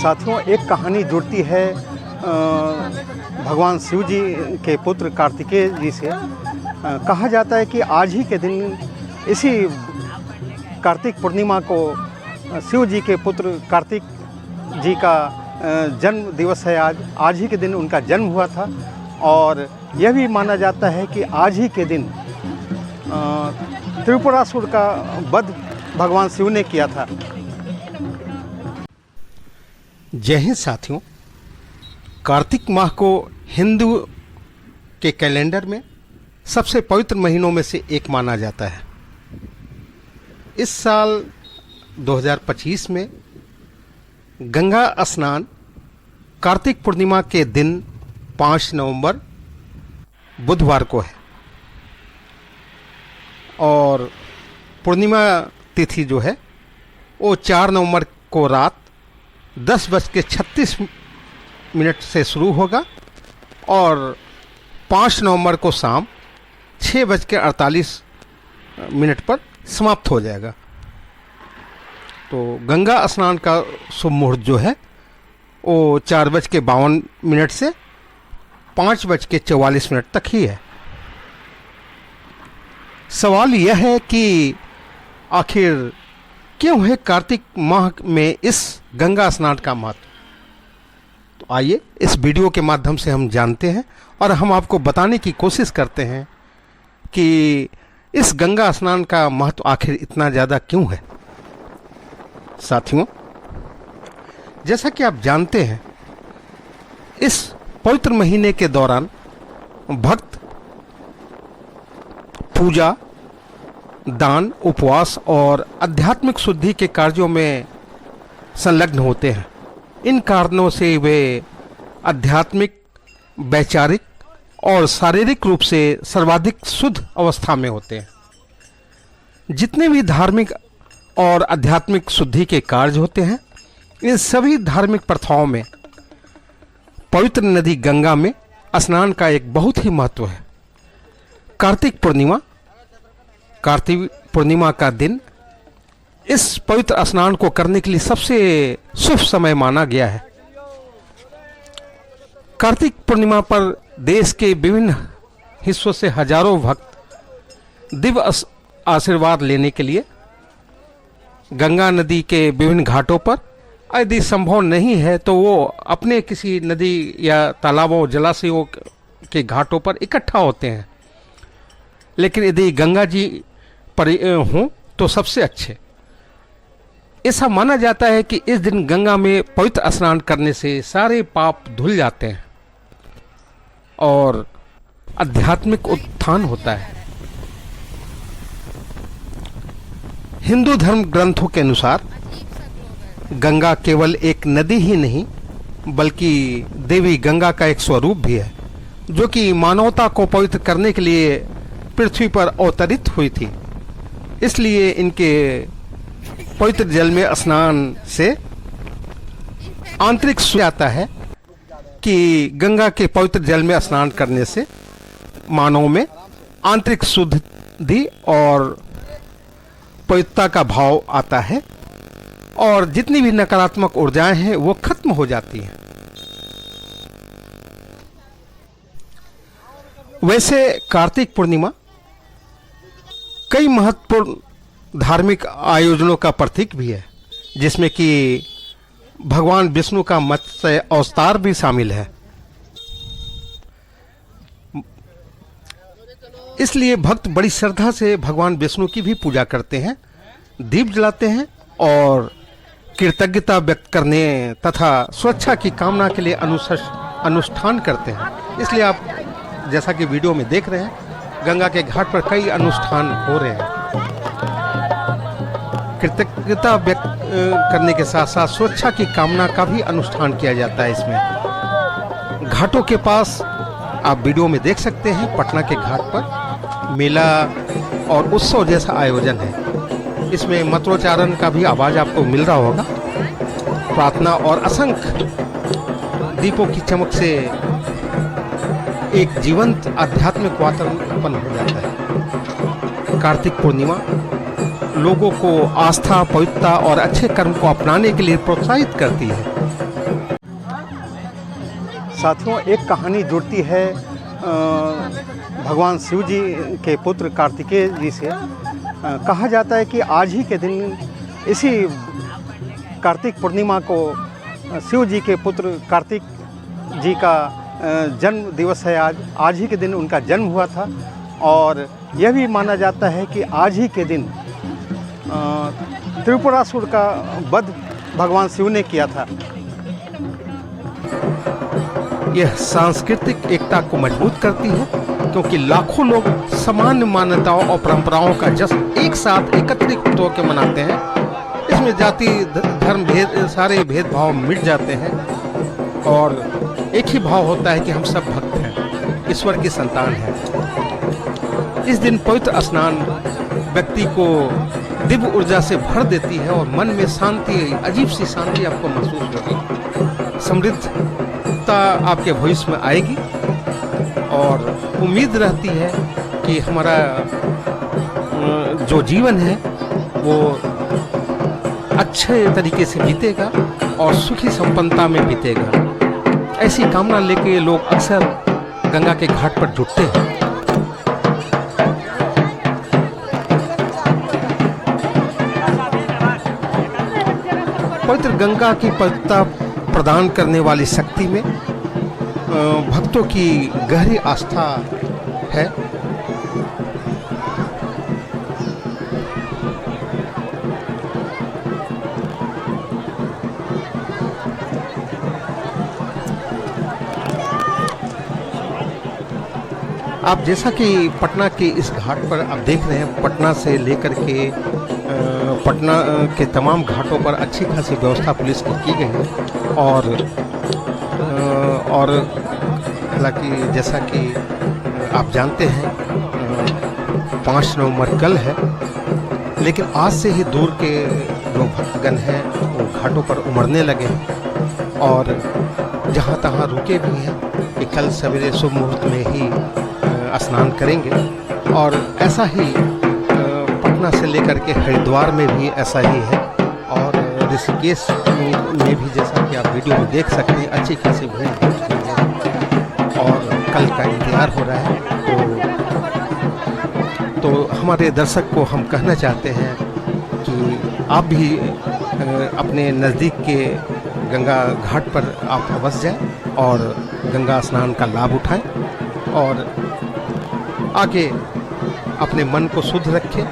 साथियों, एक कहानी जुड़ती है भगवान शिव जी के पुत्र कार्तिकेय जी से। कहा जाता है कि आज ही के दिन, इसी कार्तिक पूर्णिमा को शिव जी के पुत्र कार्तिक जी का जन्म दिवस है। आज ही के दिन उनका जन्म हुआ था और यह भी माना जाता है कि आज ही के दिन त्रिपुरासुर का वध भगवान शिव ने किया था। जय हिंद साथियों, कार्तिक माह को हिंदू के कैलेंडर में सबसे पवित्र महीनों में से एक माना जाता है। इस साल 2025 में गंगा स्नान कार्तिक पूर्णिमा के दिन 5 नवंबर बुधवार को है और पूर्णिमा तिथि जो है वो 4 नवंबर को रात 10:36 से शुरू होगा और 5 नवंबर को शाम 6:48 पर समाप्त हो जाएगा। तो गंगा स्नान का शुभ मुहूर्त जो है वो 4:52 से 5:44 तक ही है। सवाल यह है कि आखिर क्यों है कार्तिक माह में इस गंगा स्नान का महत्व। तो आइए इस वीडियो के माध्यम से हम जानते हैं और हम आपको बताने की कोशिश करते हैं कि इस गंगा स्नान का महत्व आखिर इतना ज़्यादा क्यों है। साथियों, जैसा कि आप जानते हैं, इस पवित्र महीने के दौरान भक्त पूजा, दान, उपवास और आध्यात्मिक शुद्धि के कार्यों में संलग्न होते हैं। इन कारणों से वे आध्यात्मिक, वैचारिक और शारीरिक रूप से सर्वाधिक शुद्ध अवस्था में होते हैं। जितने भी धार्मिक और आध्यात्मिक शुद्धि के कार्य होते हैं, इन सभी धार्मिक प्रथाओं में पवित्र नदी गंगा में स्नान का एक बहुत ही महत्व है। कार्तिक पूर्णिमा का दिन इस पवित्र स्नान को करने के लिए सबसे शुभ समय माना गया है। कार्तिक पूर्णिमा पर देश के विभिन्न हिस्सों से हजारों भक्त दिव्य आशीर्वाद लेने के लिए गंगा नदी के विभिन्न घाटों पर, यदि संभव नहीं है तो वो अपने किसी नदी या तालाबों, जलाशयों के घाटों पर इकट्ठा होते हैं। लेकिन यदि गंगा जी पर हों तो सबसे अच्छे। ऐसा माना जाता है कि इस दिन गंगा में पवित्र स्नान करने से सारे पाप धुल जाते हैं और आध्यात्मिक उत्थान होता है। हिंदू धर्म ग्रंथों के अनुसार गंगा केवल एक नदी ही नहीं बल्कि देवी गंगा का एक स्वरूप भी है, जो कि मानवता को पवित्र करने के लिए पृथ्वी पर अवतरित हुई थी। इसलिए इनके पवित्र जल में स्नान से आंतरिक शुद्धि आता है कि गंगा के पवित्र जल में स्नान करने से मानव में आंतरिक शुद्धि और पवित्रता का भाव आता है और जितनी भी नकारात्मक ऊर्जाएं हैं वो खत्म हो जाती हैं। वैसे कार्तिक पूर्णिमा कई महत्वपूर्ण धार्मिक आयोजनों का प्रतीक भी है, जिसमें कि भगवान विष्णु का मत्स्य अवतार भी शामिल है। इसलिए भक्त बड़ी श्रद्धा से भगवान विष्णु की भी पूजा करते हैं, दीप जलाते हैं और कृतज्ञता व्यक्त करने तथा सुरक्षा की कामना के लिए अनुष्ठान करते हैं। इसलिए आप जैसा कि वीडियो में देख रहे हैं, गंगा के घाट पर कई अनुष्ठान हो रहे हैं। कृतज्ञता व्यक्त करने के साथ साथ सुरक्षा की कामना का भी अनुष्ठान किया जाता है। इसमें घाटों के पास आप वीडियो में देख सकते हैं, पटना के घाट पर मेला और उत्सव जैसा आयोजन है। इसमें मंत्रोच्चारण का भी आवाज आपको मिल रहा होगा। प्रार्थना और असंख्य दीपों की चमक से एक जीवंत आध्यात्मिक वातावरण उत्पन्न हो जाता है। कार्तिक पूर्णिमा लोगों को आस्था, पवित्रता और अच्छे कर्म को अपनाने के लिए प्रोत्साहित करती है। साथियों, एक कहानी जुड़ती है भगवान शिव जी के पुत्र कार्तिकेय जी से। कहा जाता है कि आज ही के दिन, इसी कार्तिक पूर्णिमा को शिव जी के पुत्र कार्तिक जी का जन्म दिवस है। आज ही के दिन उनका जन्म हुआ था और यह भी माना जाता है कि आज ही के दिन त्रिपुरासुर का वध भगवान शिव ने किया था। यह सांस्कृतिक एकता को मजबूत करती है, क्योंकि लाखों लोग सामान्य मान्यताओं और परंपराओं का जश्न एक साथ एकत्रित होकर मनाते हैं। इसमें जाति धर्म भेद सारे भेदभाव मिट जाते हैं और एक ही भाव होता है कि हम सब भक्त हैं, ईश्वर की संतान हैं। इस दिन पवित्र स्नान व्यक्ति को दिव्य ऊर्जा से भर देती है और मन में शांति, अजीब सी शांति आपको महसूस होगी। समृद्धता आपके भविष्य में आएगी और उम्मीद रहती है कि हमारा जो जीवन है वो अच्छे तरीके से बीतेगा और सुखी संपन्नता में बीतेगा। ऐसी कामना लेके लोग अक्सर गंगा के घाट पर जुटते हैं। पवित्र गंगा की पवित्रता प्रदान करने वाली शक्ति में भक्तों की गहरी आस्था है। आप जैसा कि पटना के इस घाट पर आप देख रहे हैं, पटना से लेकर के पटना के तमाम घाटों पर अच्छी खासी व्यवस्था पुलिस की गई है और हालांकि जैसा कि आप जानते हैं 5 नवंबर कल है, लेकिन आज से ही दूर के जो भक्तगण हैं वो घाटों पर उमड़ने लगे हैं और जहाँ तहाँ रुके भी हैं कि कल सवेरे शुभ मुहूर्त में ही स्नान करेंगे। और ऐसा ही पटना से लेकर के हरिद्वार में भी ऐसा ही है और ऋषिकेश में भी, जैसा कि आप वीडियो में देख सकते हैं, अच्छी खासी भीड़ है और कल का इंतजार हो रहा है। तो हमारे दर्शक को हम कहना चाहते हैं कि आप भी अपने नज़दीक के गंगा घाट पर आप अवश्य जाएं और गंगा स्नान का लाभ उठाएं और आगे अपने मन को शुद्ध रखें।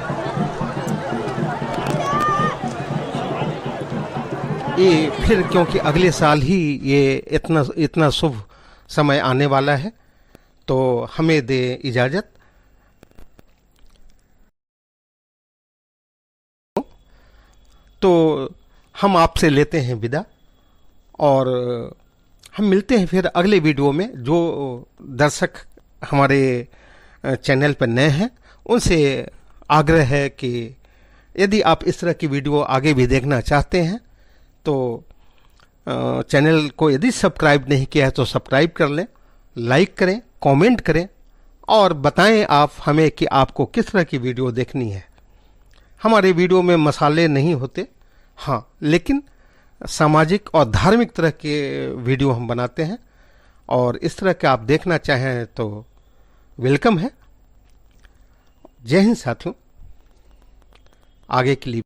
ये फिर क्योंकि अगले साल ही ये इतना शुभ समय आने वाला है, तो हमें दे इजाज़त। तो हम आपसे लेते हैं विदा और हम मिलते हैं फिर अगले वीडियो में। जो दर्शक हमारे चैनल पर नए हैं उनसे आग्रह है कि यदि आप इस तरह की वीडियो आगे भी देखना चाहते हैं तो चैनल को यदि सब्सक्राइब नहीं किया है तो सब्सक्राइब कर लें, लाइक करें, कमेंट करें और बताएं आप हमें कि आपको किस तरह की वीडियो देखनी है। हमारे वीडियो में मसाले नहीं होते, हाँ, लेकिन सामाजिक और धार्मिक तरह के वीडियो हम बनाते हैं और इस तरह के आप देखना चाहें तो वेलकम है। जय हिंद साथियों, आगे के लिए